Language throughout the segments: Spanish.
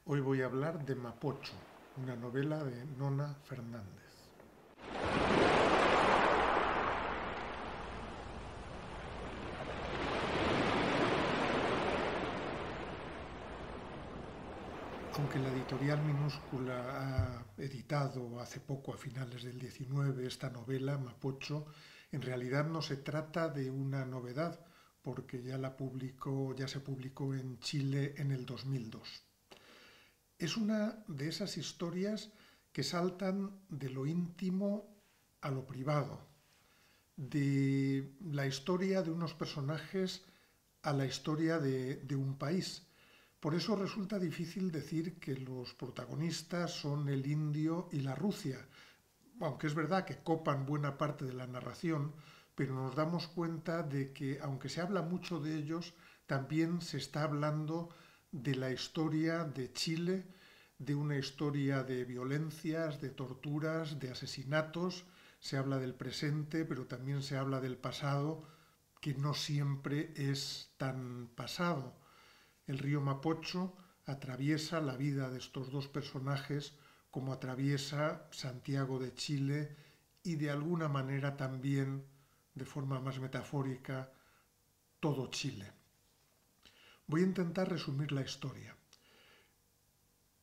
Hoy voy a hablar de Mapocho, una novela de Nona Fernández. Aunque la editorial Minúscula ha editado hace poco, a finales del 19, esta novela, Mapocho, en realidad no se trata de una novedad, porque ya se publicó en Chile en el 2002. Es una de esas historias que saltan de lo íntimo a lo privado, de la historia de unos personajes a la historia de un país. Por eso resulta difícil decir que los protagonistas son el indio y la Rusia, aunque es verdad que copan buena parte de la narración, pero nos damos cuenta de que, aunque se habla mucho de ellos, también se está hablando de la historia de Chile, de una historia de violencias, de torturas, de asesinatos. Se habla del presente, pero también se habla del pasado, que no siempre es tan pasado. El río Mapocho atraviesa la vida de estos dos personajes como atraviesa Santiago de Chile y de alguna manera también, de forma más metafórica, todo Chile. Voy a intentar resumir la historia,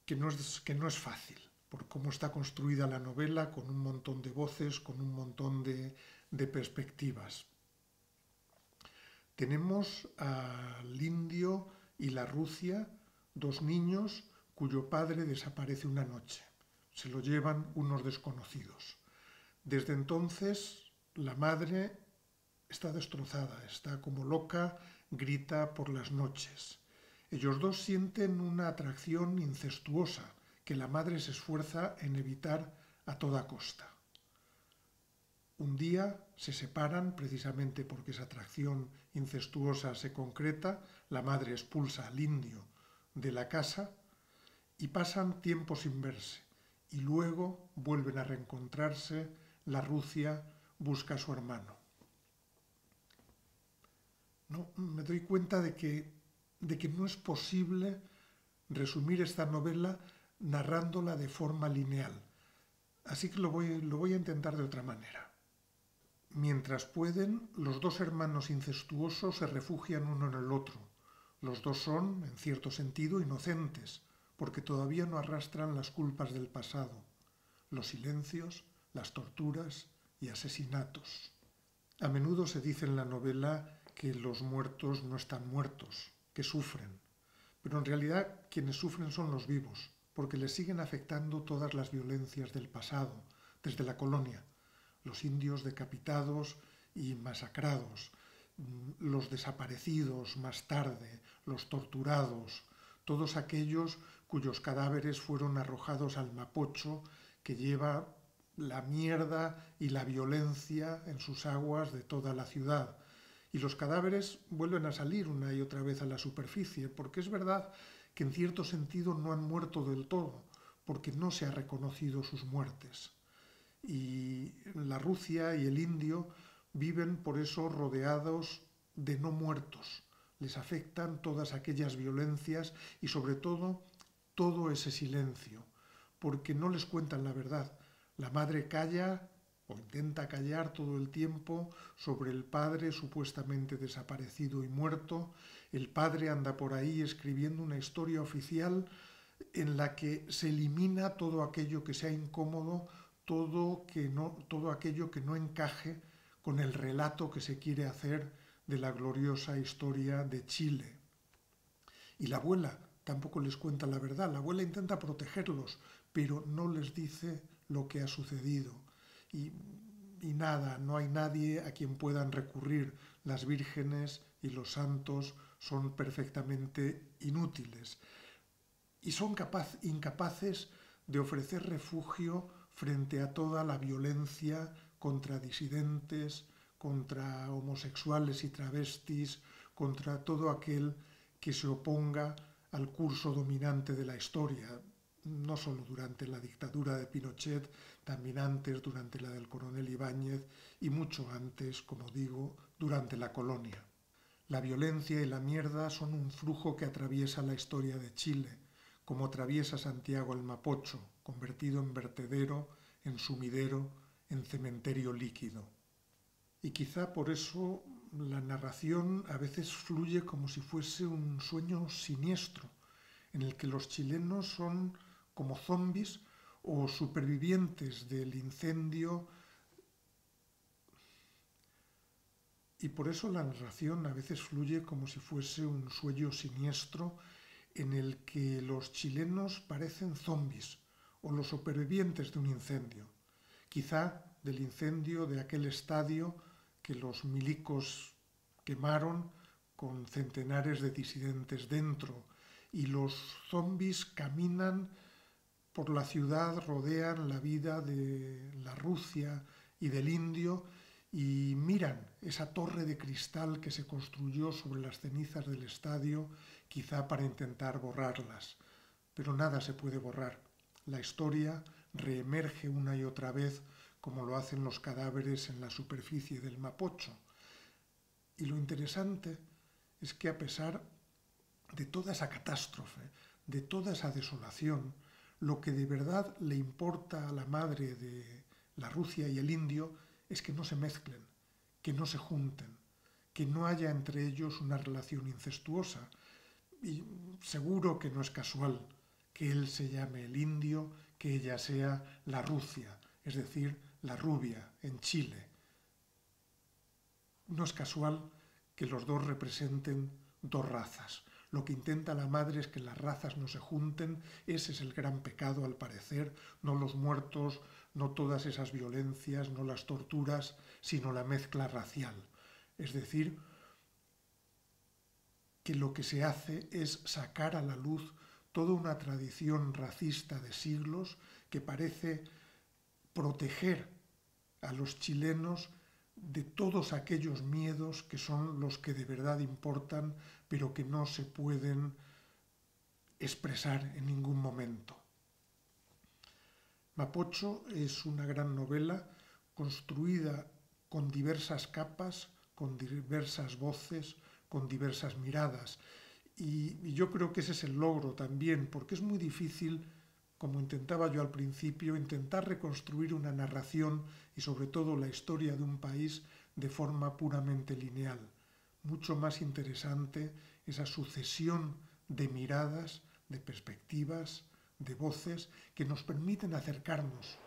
que no es fácil, por cómo está construida la novela, con un montón de voces, con un montón de perspectivas. Tenemos al indio y la Rusia, dos niños cuyo padre desaparece una noche. Se lo llevan unos desconocidos. Desde entonces, la madre está destrozada, está como loca, grita por las noches. Ellos dos sienten una atracción incestuosa que la madre se esfuerza en evitar a toda costa. Un día se separan precisamente porque esa atracción incestuosa se concreta, la madre expulsa al indio de la casa y pasan tiempo sin verse. Y luego vuelven a reencontrarse, la Rusia busca a su hermano. No, me doy cuenta de que no es posible resumir esta novela narrándola de forma lineal. Así que lo voy a intentar de otra manera. Mientras pueden, los dos hermanos incestuosos se refugian uno en el otro. Los dos son, en cierto sentido, inocentes, porque todavía no arrastran las culpas del pasado, los silencios, las torturas y asesinatos. A menudo se dice en la novela que los muertos no están muertos, que sufren, pero en realidad quienes sufren son los vivos, porque les siguen afectando todas las violencias del pasado, desde la colonia, los indios decapitados y masacrados, los desaparecidos más tarde, los torturados, todos aquellos cuyos cadáveres fueron arrojados al Mapocho, que lleva la mierda y la violencia en sus aguas de toda la ciudad. Y los cadáveres vuelven a salir una y otra vez a la superficie, porque es verdad que en cierto sentido no han muerto del todo, porque no se ha reconocido sus muertes. Y la Rusia y el indio viven por eso rodeados de no muertos. Les afectan todas aquellas violencias y sobre todo ese silencio, porque no les cuentan la verdad. La madre calla o intenta callar todo el tiempo sobre el padre supuestamente desaparecido y muerto. El padre anda por ahí escribiendo una historia oficial en la que se elimina todo aquello que sea incómodo, todo aquello que no encaje con el relato que se quiere hacer de la gloriosa historia de Chile. Y la abuela tampoco les cuenta la verdad. La abuela intenta protegerlos, pero no les dice lo que ha sucedido. Y, y nada, no hay nadie a quien puedan recurrir. Las vírgenes y los santos son perfectamente inútiles. Y son incapaces de ofrecer refugio frente a toda la violencia contra disidentes, contra homosexuales y travestis, contra todo aquel que se oponga al curso dominante de la historia, no solo durante la dictadura de Pinochet, también antes, durante la del coronel Ibáñez y mucho antes, como digo, durante la colonia. La violencia y la mierda son un flujo que atraviesa la historia de Chile, como atraviesa Santiago el Mapocho, convertido en vertedero, en sumidero, en cementerio líquido. Y quizá por eso la narración a veces fluye como si fuese un sueño siniestro, en el que los chilenos son como zombis o supervivientes del incendio. Y por eso la narración a veces fluye como si fuese un sueño siniestro en el que los chilenos parecen zombis o los supervivientes de un incendio. Quizá del incendio de aquel estadio que los milicos quemaron con centenares de disidentes dentro, y los zombis caminan por la ciudad, rodean la vida de la Rusia y del indio y miran esa torre de cristal que se construyó sobre las cenizas del estadio, quizá para intentar borrarlas. Pero nada se puede borrar. La historia reemerge una y otra vez como lo hacen los cadáveres en la superficie del Mapocho. Y lo interesante es que a pesar de toda esa catástrofe, de toda esa desolación, lo que de verdad le importa a la madre de la Rusia y el indio es que no se mezclen, que no se junten, que no haya entre ellos una relación incestuosa. Y seguro que no es casual que él se llame el indio, que ella sea la Rusia, es decir, la rubia en Chile. No es casual que los dos representen dos razas. Lo que intenta la madre es que las razas no se junten. Ese es el gran pecado, al parecer, no los muertos, no todas esas violencias, no las torturas, sino la mezcla racial. Es decir, que lo que se hace es sacar a la luz toda una tradición racista de siglos que parece proteger a los chilenos de todos aquellos miedos que son los que de verdad importan, pero que no se pueden expresar en ningún momento. Mapocho es una gran novela construida con diversas capas, con diversas voces, con diversas miradas. Y yo creo que ese es el logro también, porque es muy difícil, como intentaba yo al principio, intentar reconstruir una narración y sobre todo la historia de un país de forma puramente lineal. Mucho más interesante esa sucesión de miradas, de perspectivas, de voces que nos permiten acercarnos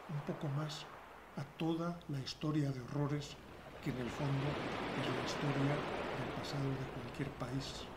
un poco más a toda la historia de horrores que en el fondo es la historia del pasado de cualquier país.